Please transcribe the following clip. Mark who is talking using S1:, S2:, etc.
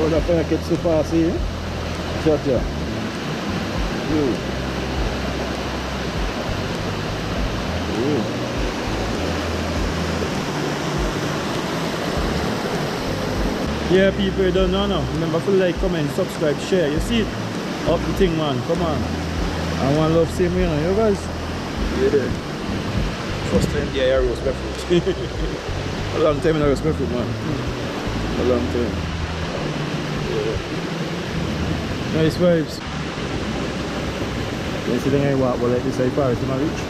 S1: So the fire gets so fast here. Cha-cha. Yeah, people, you don't know now. Remember to like, comment, subscribe, share. You see it? Up the thing, man. Come on. I want love same way, you guys. Yeah. First time I roast my fruit. A long time I roast my fruit, man. A long time. Yeah. Nice vibes. You see the guy walk like this, I far to my reach.